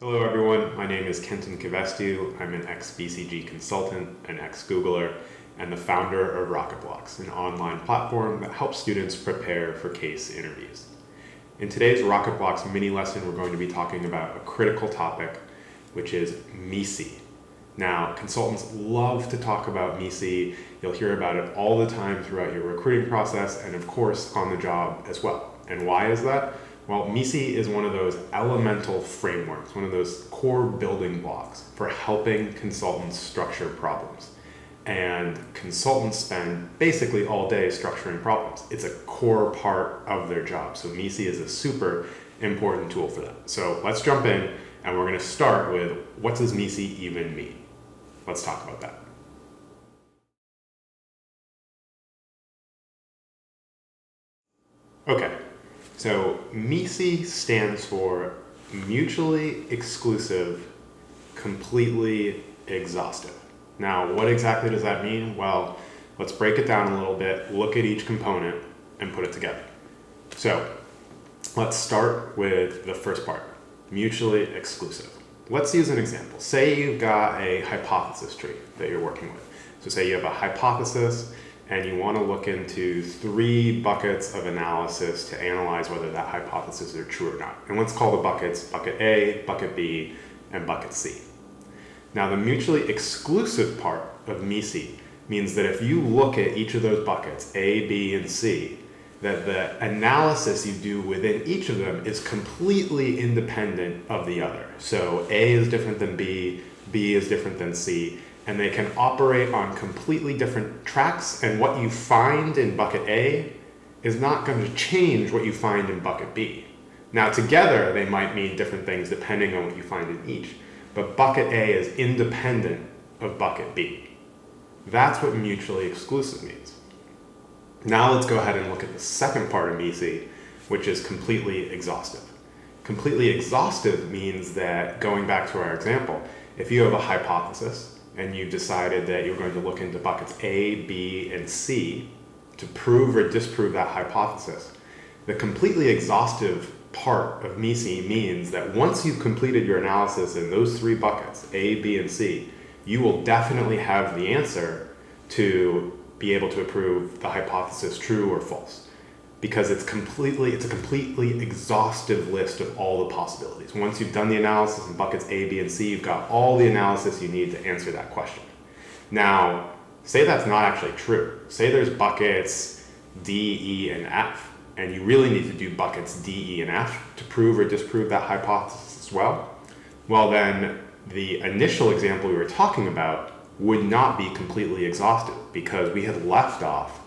Hello everyone, my name is Kenton Kivestu. I'm an ex-BCG consultant, an ex-Googler, and the founder of Rocketblocks, an online platform that helps students prepare for case interviews. In today's Rocketblocks mini lesson, we're going to be talking about a critical topic, which is MECE. Now, consultants love to talk about MECE. You'll hear about it all the time throughout your recruiting process and of course on the job as well. And why is that? Well, MECE is one of those elemental frameworks, one of those core building blocks for helping consultants structure problems. And consultants spend basically all day structuring problems. It's a core part of their job. So MECE is a super important tool for them. So let's jump in and we're going to start with, what does MECE even mean? Let's talk about that. Okay. So MECE stands for mutually exclusive, completely exhaustive. Now, what exactly does that mean? Well, let's break it down a little bit, look at each component, and put it together. So let's start with the first part, mutually exclusive. Let's use an example. Say you've got a hypothesis tree that you're working with. So say you have a hypothesis and you want to look into 3 buckets of analysis to analyze whether that hypothesis is true or not. And let's call the buckets bucket A, bucket B, and bucket C. Now, the mutually exclusive part of MECE means that if you look at each of those buckets, A, B, and C, that the analysis you do within each of them is completely independent of the other. So A is different than B, B is different than C, and they can operate on completely different tracks, and what you find in bucket A is not going to change what you find in bucket B. Now, together, they might mean different things depending on what you find in each, but bucket A is independent of bucket B. That's what mutually exclusive means. Now let's go ahead and look at the second part of MECE, which is completely exhaustive. Completely exhaustive means that, going back to our example, if you have a hypothesis, and you decided that you're going to look into buckets A, B, and C to prove or disprove that hypothesis, the completely exhaustive part of MECE means that once you've completed your analysis in those 3 buckets, A, B, and C, you will definitely have the answer to be able to prove the hypothesis true or false, because it's a completely exhaustive list of all the possibilities. Once you've done the analysis in buckets A, B, and C, you've got all the analysis you need to answer that question. Now, say that's not actually true. Say there's buckets D, E, and F, and you really need to do buckets D, E, and F to prove or disprove that hypothesis as well. Well, then the initial example we were talking about would not be completely exhaustive, because we had left off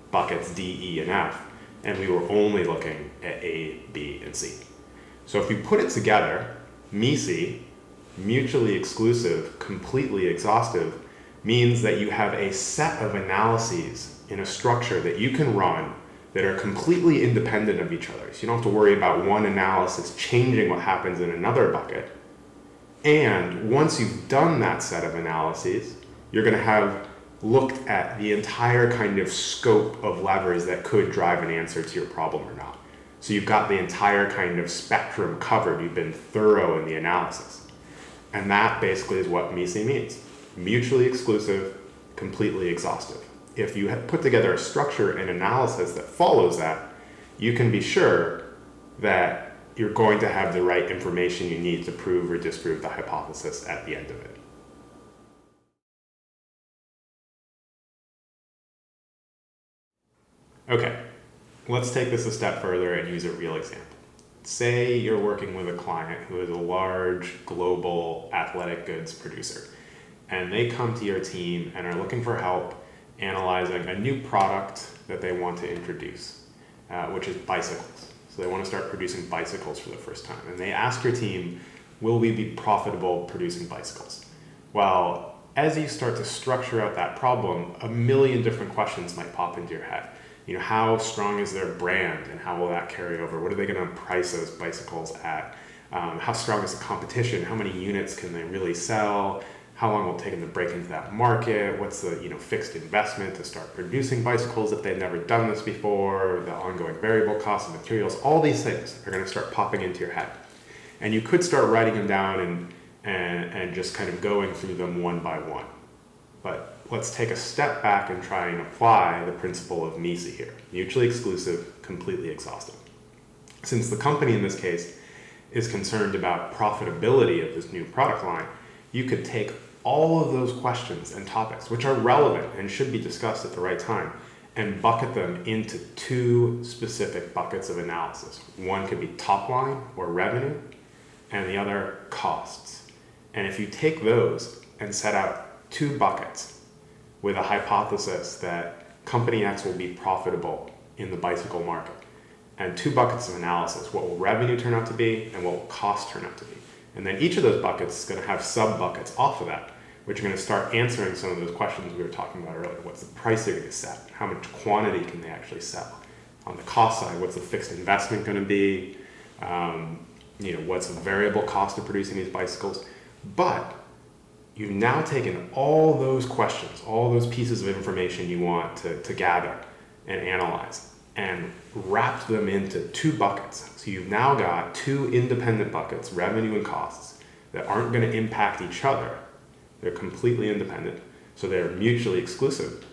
buckets D, E, and F, and we were only looking at A, B, and C. So if you put it together, MECE, mutually exclusive, completely exhaustive, means that you have a set of analyses in a structure that you can run that are completely independent of each other. So you don't have to worry about one analysis changing what happens in another bucket. And once you've done that set of analyses, you're going to have looked at the entire kind of scope of levers that could drive an answer to your problem or not. So you've got the entire kind of spectrum covered. You've been thorough in the analysis. And that basically is what MECE means. Mutually exclusive, completely exhaustive. If you have put together a structure and analysis that follows that, you can be sure that you're going to have the right information you need to prove or disprove the hypothesis at the end of it. Okay, let's take this a step further and use a real example. Say you're working with a client who is a large global athletic goods producer, and they come to your team and are looking for help analyzing a new product that they want to introduce, which is bicycles. So they want to start producing bicycles for the first time. And they ask your team, will we be profitable producing bicycles? Well, as you start to structure out that problem, a million different questions might pop into your head. You know, how strong is their brand and how will that carry over? What are they going to price those bicycles at? How strong is the competition? How many units can they really sell? How long will it take them to break into that market? What's the fixed investment to start producing bicycles if they've never done this before? The ongoing variable cost of materials, all these things are going to start popping into your head. And you could start writing them down and just kind of going through them one by one. But let's take a step back and try and apply the principle of MECE here. Mutually exclusive, completely exhaustive. Since the company in this case is concerned about profitability of this new product line, you could take all of those questions and topics, which are relevant and should be discussed at the right time, and bucket them into two specific buckets of analysis. One could be top line or revenue, and the other costs. And if you take those and set out two buckets with a hypothesis that company X will be profitable in the bicycle market, and two buckets of analysis, what will revenue turn out to be and what will cost turn out to be. And then each of those buckets is going to have sub-buckets off of that, which are going to start answering some of those questions we were talking about earlier. What's the price they're going to set? How much quantity can they actually sell? On the cost side, what's the fixed investment going to be? What's the variable cost of producing these bicycles? But you've now taken all those questions, all those pieces of information you want to gather and analyze, and wrapped them into two buckets. So you've now got two independent buckets, revenue and costs, that aren't going to impact each other. They're completely independent, so they're mutually exclusive.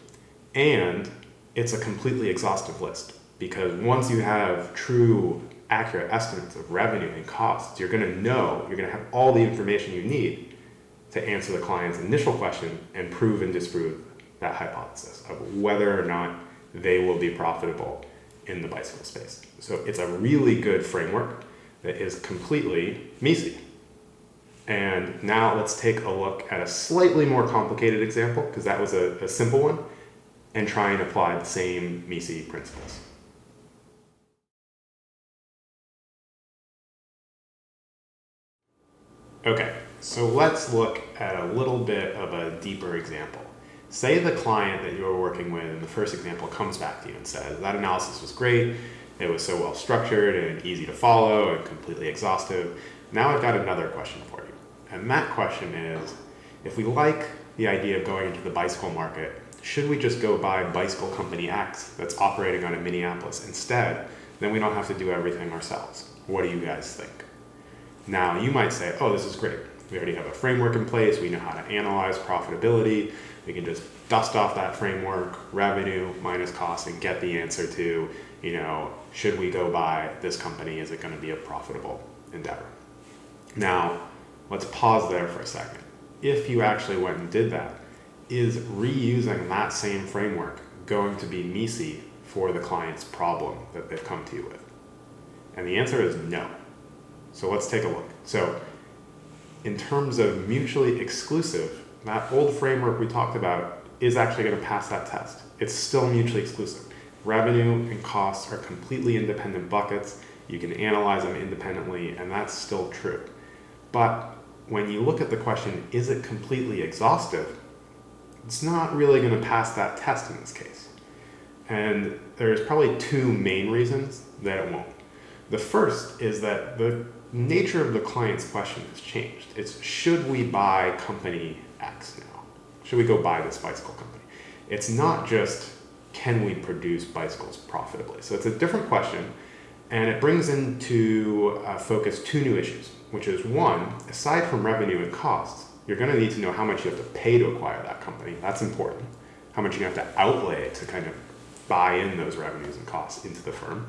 And it's a completely exhaustive list, because once you have true, accurate estimates of revenue and costs, you're going to have all the information you need to answer the client's initial question and prove and disprove that hypothesis of whether or not they will be profitable in the bicycle space. So it's a really good framework that is completely MECE. And now let's take a look at a slightly more complicated example, because that was a simple one, and try and apply the same MECE principles. Okay, so let's look at a little bit of a deeper example. Say the client that you're working with in the first example comes back to you and says, that analysis was great, it was so well structured and easy to follow and completely exhaustive. Now I've got another question for you. And that question is, if we like the idea of going into the bicycle market, should we just go buy bicycle company X that's operating out of Minneapolis instead? Then we don't have to do everything ourselves. What do you guys think? Now you might say, oh, this is great. We already have a framework in place. We know how to analyze profitability. We can just dust off that framework, revenue minus cost, and get the answer to, should we go buy this company? Is it going to be a profitable endeavor? Now, let's pause there for a second. If you actually went and did that, is reusing that same framework going to be MECE for the client's problem that they've come to you with? And the answer is no. So let's take a look. So in terms of mutually exclusive, that old framework we talked about is actually going to pass that test. It's still mutually exclusive. Revenue and costs are completely independent buckets. You can analyze them independently, and that's still true. But when you look at the question, is it completely exhaustive? It's not really going to pass that test in this case. And there's probably two main reasons that it won't. The first is that the nature of the client's question has changed. It's, should we buy company X now? Should we go buy this bicycle company? It's not just, can we produce bicycles profitably? So it's a different question, and it brings into focus two new issues, which is one, aside from revenue and costs, you're going to need to know how much you have to pay to acquire that company. That's important. How much you have to outlay to kind of buy in those revenues and costs into the firm.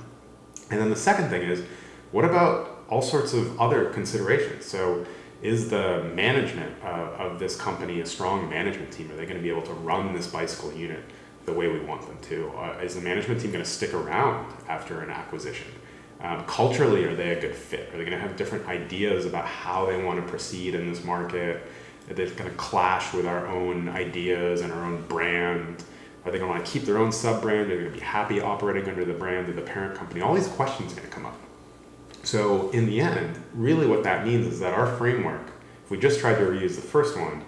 And then the second thing is, what about all sorts of other considerations? So is the management of this company a strong management team? Are they going to be able to run this bicycle unit the way we want them to? Is the management team going to stick around after an acquisition? Culturally, are they a good fit? Are they going to have different ideas about how they want to proceed in this market? Are they going to clash with our own ideas and our own brand? Are they going to want to keep their own sub-brand? Are they going to be happy operating under the brand of the parent company? All these questions are going to come up. So in the end, really what that means is that our framework, if we just tried to reuse the first one,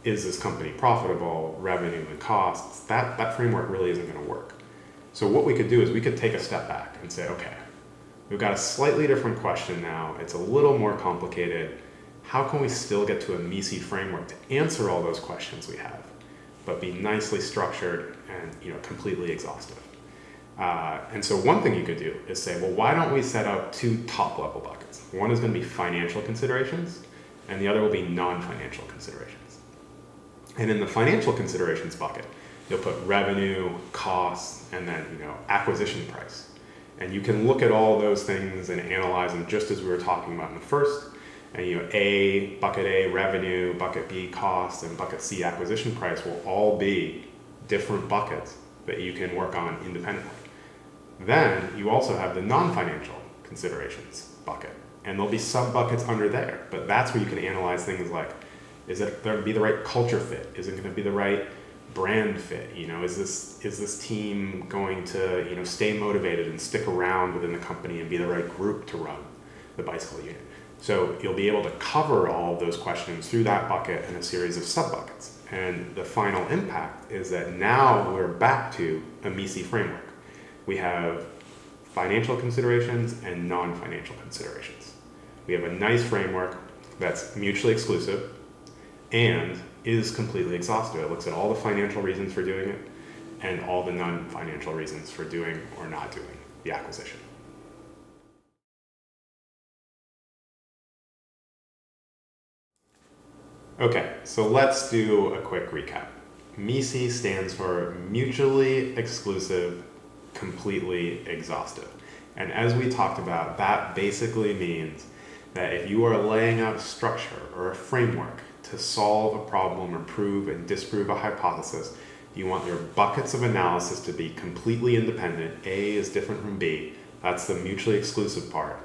is this company profitable, revenue and costs, that framework really isn't going to work. So what we could do is we could take a step back and say, okay, we've got a slightly different question now. It's a little more complicated. How can we still get to a MECE framework to answer all those questions we have, but be nicely structured and completely exhaustive? And so one thing you could do is say, well, why don't we set up 2 top-level buckets? One is going to be financial considerations, and the other will be non-financial considerations. And in the financial considerations bucket, you'll put revenue, costs, and then acquisition price. And you can look at all those things and analyze them just as we were talking about in the first. And bucket A, revenue, bucket B, cost, and bucket C, acquisition price will all be different buckets that you can work on independently. Then you also have the non-financial considerations bucket, and there'll be sub-buckets under there, but that's where you can analyze things like, is it going to be the right culture fit? Is it going to be the right brand fit? Is this team going to stay motivated and stick around within the company and be the right group to run the bicycle unit? So you'll be able to cover all of those questions through that bucket and a series of sub-buckets. And the final impact is that now we're back to a MECE framework. We have financial considerations and non-financial considerations. We have a nice framework that's mutually exclusive and is completely exhaustive. It looks at all the financial reasons for doing it and all the non-financial reasons for doing or not doing the acquisition. Okay, so let's do a quick recap. MECE stands for mutually exclusive, completely exhaustive. And as we talked about, that basically means that if you are laying out a structure or a framework to solve a problem or prove and disprove a hypothesis, you want your buckets of analysis to be completely independent. A is different from B. That's the mutually exclusive part.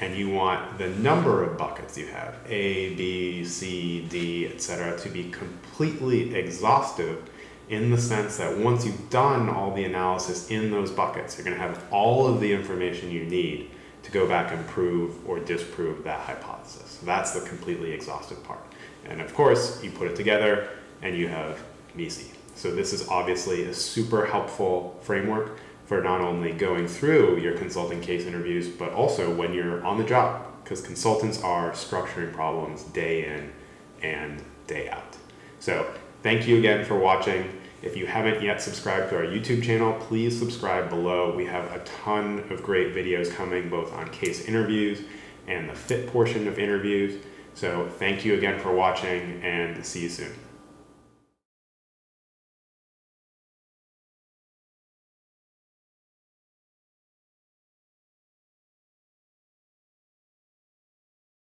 And you want the number of buckets you have, A, B, C, D, etc., to be completely exhaustive in the sense that once you've done all the analysis in those buckets, you're going to have all of the information you need to go back and prove or disprove that hypothesis. That's the completely exhaustive part. And of course, you put it together and you have MECE. So this is obviously a super helpful framework for not only going through your consulting case interviews, but also when you're on the job, because consultants are structuring problems day in and day out. So thank you again for watching. If you haven't yet subscribed to our YouTube channel, please subscribe below. We have a ton of great videos coming both on case interviews and the fit portion of interviews. So thank you again for watching and see you soon.